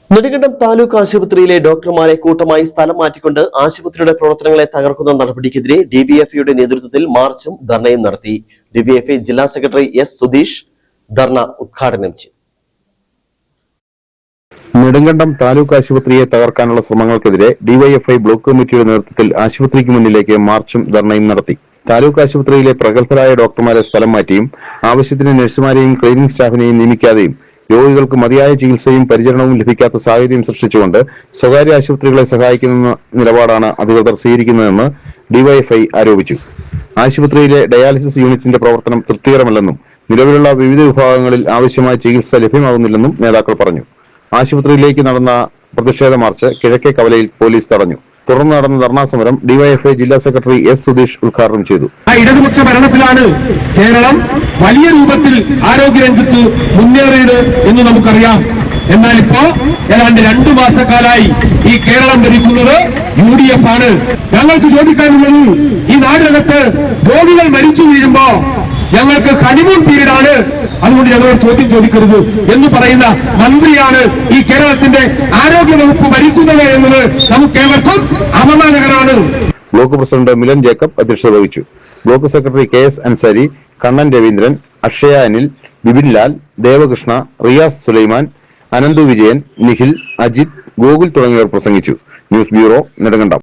നെടുങ്കണ്ടം താലൂക്ക് ആശുപത്രിയിലെ ഡോക്ടർമാരെ കൂട്ടമായി സ്ഥലം മാറ്റിക്കൊണ്ട് ആശുപത്രിയുടെ പ്രവർത്തനങ്ങളെ തകർക്കുന്ന നടപടിക്കെതിരെ ഡിവൈഎഫ്ഐയുടെ നേതൃത്വത്തിൽ മാർച്ചും ധർണയും നടത്തി. ഡിവൈഎഫ്ഐ ജില്ലാ സെക്രട്ടറി എസ് സുധീഷ് ധർണ ഉദ്ഘാടനം ചെയ്തു. നെടുങ്കണ്ടം താലൂക്ക് ആശുപത്രിയെ തകർക്കാനുള്ള ശ്രമങ്ങൾക്കെതിരെ ഡിവൈഎഫ്ഐ ബ്ലോക്ക് കമ്മിറ്റിയുടെ നേതൃത്വത്തിൽ ആശുപത്രിക്ക് മുന്നിലേക്ക് മാർച്ചും ധർണയും നടത്തി. താലൂക്ക് ആശുപത്രിയിലെ പ്രഗത്ഭരായ ഡോക്ടർമാരെ സ്ഥലം മാറ്റിയും ആവശ്യത്തിന് നഴ്സുമാരെയും ക്ലീനിംഗ് സ്റ്റാഫിനെയും നിയമിക്കാതെയും രോഗികൾക്ക് മതിയായ ചികിത്സയും പരിചരണവും ലഭിക്കാത്ത സാഹചര്യം സൃഷ്ടിച്ചുകൊണ്ട് സ്വകാര്യ ആശുപത്രികളെ സഹായിക്കുന്ന നിലപാടാണ് അധികൃതർ സ്വീകരിക്കുന്നതെന്ന് ഡിവൈഎഫ്ഐ ആരോപിച്ചു. ആശുപത്രിയിലെ ഡയാലിസിസ് യൂണിറ്റിന്റെ പ്രവർത്തനം തൃപ്തികരമല്ലെന്നും നിലവിലുള്ള വിവിധ വിഭാഗങ്ങളിൽ ആവശ്യമായ ചികിത്സ ലഭ്യമാകുന്നില്ലെന്നും നേതാക്കൾ പറഞ്ഞു. ആശുപത്രിയിലേക്ക് നടന്ന പ്രതിഷേധ മാർച്ച് കിഴക്കേ കവലയിൽ പോലീസ് തടഞ്ഞു. തുടർന്ന് നടന്ന ധർണാ സമരം ഡിവൈഎഫ്ഐ ജില്ലാ സെക്രട്ടറി എസ് സുധീഷ് ഉദ്ഘാടനം ചെയ്തു. ഇടതുപക്ഷ ഭരണത്തിലാണ് കേരളം വലിയ രൂപത്തിൽ ആരോഗ്യരംഗത്ത് മുന്നേറിയത് എന്ന് നമുക്കറിയാം. എന്നാൽ ഇപ്പോ ഏതാണ്ട് 2 മാസക്കാലായി ഈ കേരളം ഭരിക്കുന്നത് UDF ആണ്. ഞങ്ങൾക്ക് ചോദിക്കാനുള്ളത്, ഈ നാടിനകത്ത് രോഗികൾ മരിച്ചു വീഴുമ്പോ ഞങ്ങൾക്ക് ഹണിമൂൺ പീരീഡ് ആണ്, അതുകൊണ്ട് ഞങ്ങളോട് ചോദ്യം ചോദിക്കരുത് എന്ന് പറയുന്ന മന്ത്രിയാണ് ഈ കേരളത്തിന്റെ ആരോഗ്യ വകുപ്പ് ഭരിക്കുന്നത് എന്നത് നമുക്കേവർക്കും അപമാനകരമാണ്. ബ്ലോക്ക് പ്രസിഡന്റ് മിലൻ ജേക്കബ് അധ്യക്ഷത വഹിച്ചു. Block secretary KS Ansari, Kannan Raveendran, Akshaya Anil, Bipin Lal, Devakrishna, Riyas Sulaiman, Ananthu Vijayan, Nikhil, Ajith, Gokul തുടങ്ങിയവർ പ്രസംഗിച്ചു. News bureau, Nedumkandam.